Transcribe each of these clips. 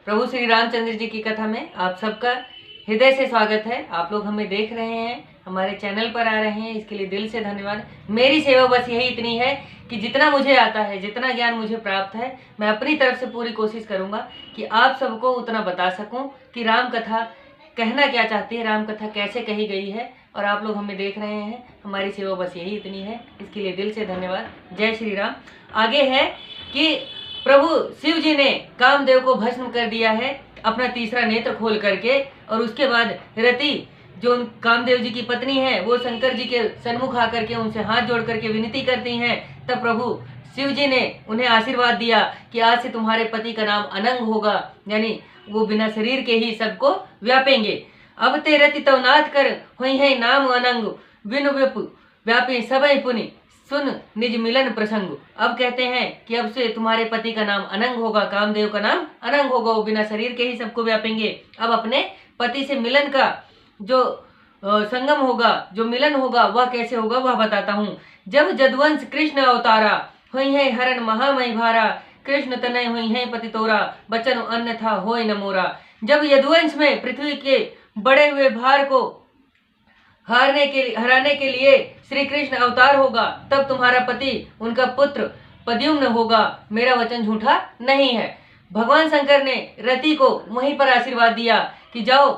प्रभु श्री रामचंद्र जी की कथा में आप सबका हृदय से स्वागत है। आप लोग हमें देख रहे हैं, हमारे चैनल पर आ रहे हैं, इसके लिए दिल से धन्यवाद। मेरी सेवा बस यही इतनी है कि जितना मुझे आता है, जितना ज्ञान मुझे प्राप्त है, मैं अपनी तरफ से पूरी कोशिश करूंगा कि आप सबको उतना बता सकूं कि राम कथा कहना क्या चाहती है, राम कथा कैसे कही गई है। और आप लोग हमें देख रहे हैं, हमारी सेवा बस यही इतनी है, इसके लिए दिल से धन्यवाद। जय श्री राम। आगे है कि प्रभु शिव जी ने कामदेव को भस्म कर दिया है अपना तीसरा नेत्र खोल करके, और उसके बाद रति जो कामदेव जी की पत्नी है वो शंकर जी के सन्मुख आकर के उनसे हाथ जोड़ करके विनती करती हैं। तब प्रभु शिव जी ने उन्हें आशीर्वाद दिया कि आज से तुम्हारे पति का नाम अनंग होगा, यानी वो बिना शरीर के ही सबको व्यापेंगे। अब ते रति तव नाथ कर हुई है नाम अनंग, विनु व्यापी सबई पुनि सुन निज मिलन प्रसंग। अब कहते हैं कि अब से तुम्हारे पति का नाम अनंग होगा, कामदेव का नाम अनंग होगा, वो बिना शरीर के ही सबको व्यापेंगे। अब अपने पति से मिलन का जो संगम होगा, जो मिलन होगा, वह कैसे होगा वह बताता हूँ। जब जदवंश कृष्ण अवतारा हुई है हरण महामय भारा, कृष्ण तनय हुई है पति तोरा, बचन अन्न था होय न मोरा। जब यदुवंश में पृथ्वी के बड़े हुए भार को हराने के लिए श्री कृष्ण अवतार होगा, तब तुम्हारा पति उनका पुत्र प्रद्युम्न होगा, मेरा वचन झूठा नहीं है। भगवान शंकर ने रति को वहीं पर आशीर्वाद दिया कि जाओ,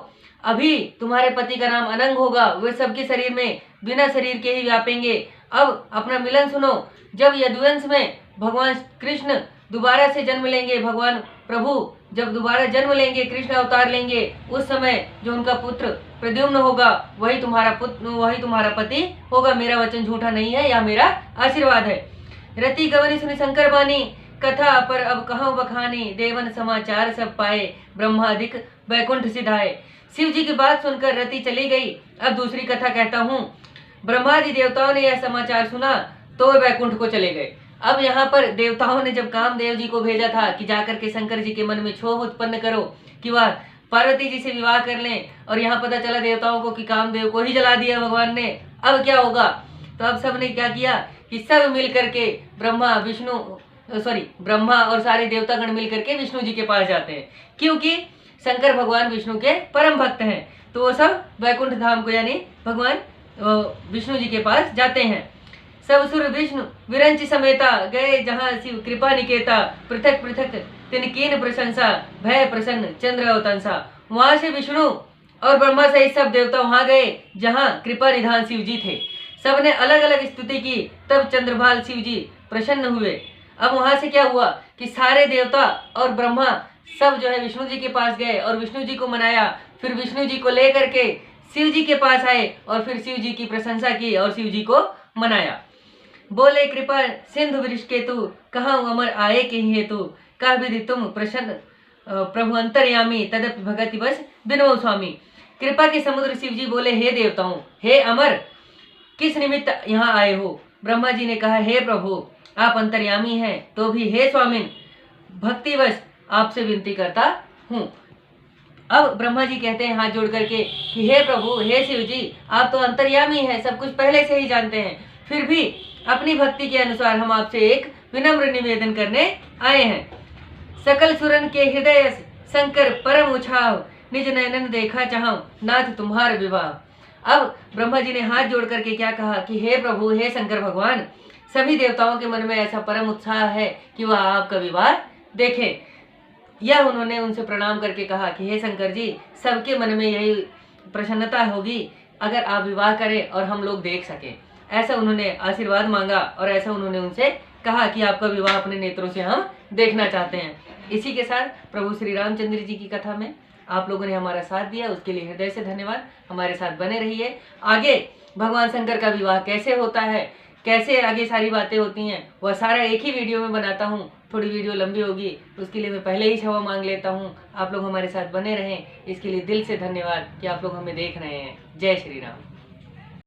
अभी तुम्हारे पति का नाम अनंग होगा, वे सबके शरीर में बिना शरीर के ही व्यापेंगे। अब अपना मिलन सुनो। जब यदुवंश में भगवान कृष्ण दोबारा से जन्म लेंगे, भगवान प्रभु जब दोबारा जन्म लेंगे, कृष्ण अवतार लेंगे, उस समय जो उनका पुत्र प्रद्युम्न होगा वही तुम्हारा पति होगा, मेरा वचन झूठा नहीं है, यह मेरा आशीर्वाद है। रति गवनी सुनि शंकर बानी, कथा पर अब कहाँ बखानी, देवन समाचार सब पाए, ब्रह्मादिक वैकुंठ सिधाए। शिव जी की बात सुनकर रति चली गई। अब दूसरी कथा कहता हूँ। ब्रह्मादि देवताओं ने यह समाचार सुना तो वे वैकुंठ को चले गए। अब यहाँ पर देवताओं ने जब कामदेव जी को भेजा था कि जाकर के शंकर जी के मन में क्षोभ उत्पन्न करो कि वह पार्वती जी से विवाह कर लें, और यहाँ पता चला देवताओं को कि कामदेव को ही जला दिया भगवान ने, अब क्या होगा। तो अब सब ने क्या किया कि सब मिल करके ब्रह्मा और सारे देवतागण मिल करके विष्णु जी के पास जाते हैं, क्योंकि शंकर भगवान विष्णु के परम भक्त हैं। तो वो सब वैकुंठ धाम को यानी भगवान विष्णु जी के पास जाते हैं। सब सुर विष्णु विरंच समेता गए जहाँ शिव कृपा निकेता, पृथक पृथक तिनकीन प्रशंसा, भय प्रसन्न चंद्र अवतंसा। वहां से विष्णु और ब्रह्मा सहित सब देवता वहां गए जहाँ कृपा निधान शिव जी थे। सबने अलग अलग स्तुति की, तब चंद्रभाल शिव जी प्रसन्न हुए। अब वहां से क्या हुआ कि सारे देवता और ब्रह्मा सब जो है विष्णु जी के पास गए और विष्णु जी को मनाया। फिर विष्णु जी को लेकर के शिव जी के पास आए और फिर शिव जी की प्रशंसा की और शिव जी को मनाया। बोले कृपा सिंधु वृषकेतु, कहाँ अमर आए के हेतु, का विधि तुम प्रसन्न प्रभु अंतर्यामी, तदपि भगति बस बिनो स्वामी। कृपा के समुद्र शिव जी बोले, हे देवताओं, हे अमर, किस निमित्त यहाँ आए हो। ब्रह्मा जी ने कहा, हे प्रभु आप अंतर्यामी हैं, तो भी हे स्वामिन भक्तिवश आपसे विनती करता हूँ। अब ब्रह्मा जी कहते हैं हाथ जोड़ करके कि हे प्रभु, हे शिव जी, आप तो अंतर्यामी हैं, सब कुछ पहले से ही जानते हैं, फिर भी अपनी भक्ति के अनुसार हम आपसे एक विनम्र निवेदन करने आए हैं। सकल सुरन के हृदय शंकर परम उछाव, निज नयनन देखा चाहो, नाथ तुम्हार विवाह। अब ब्रह्मा जी ने हाथ जोड़ करके क्या कहा कि हे प्रभु, हे शंकर भगवान, सभी देवताओं के मन में ऐसा परम उत्साह है कि वह आपका विवाह देखें। यह उन्होंने उनसे प्रणाम करके कहा कि हे शंकर जी, सबके मन में यही प्रसन्नता होगी अगर आप विवाह करें और हम लोग देख सकें। ऐसा उन्होंने आशीर्वाद मांगा और ऐसा उन्होंने उनसे कहा कि आपका विवाह अपने नेत्रों से हम देखना चाहते हैं। इसी के साथ प्रभु श्री रामचंद्र जी की कथा में आप लोगों ने हमारा साथ दिया, उसके लिए हृदय से धन्यवाद। हमारे साथ बने रहिए। आगे भगवान शंकर का विवाह कैसे होता है, कैसे आगे सारी बातें होती हैं, वह सारा एक ही वीडियो में बनाता हूँ। थोड़ी वीडियो लंबी होगी, उसके लिए मैं पहले ही क्षमा मांग लेता हूँ। आप लोग हमारे साथ बने रहें, इसके लिए दिल से धन्यवाद कि आप लोग हमें देख रहे हैं। जय श्री राम।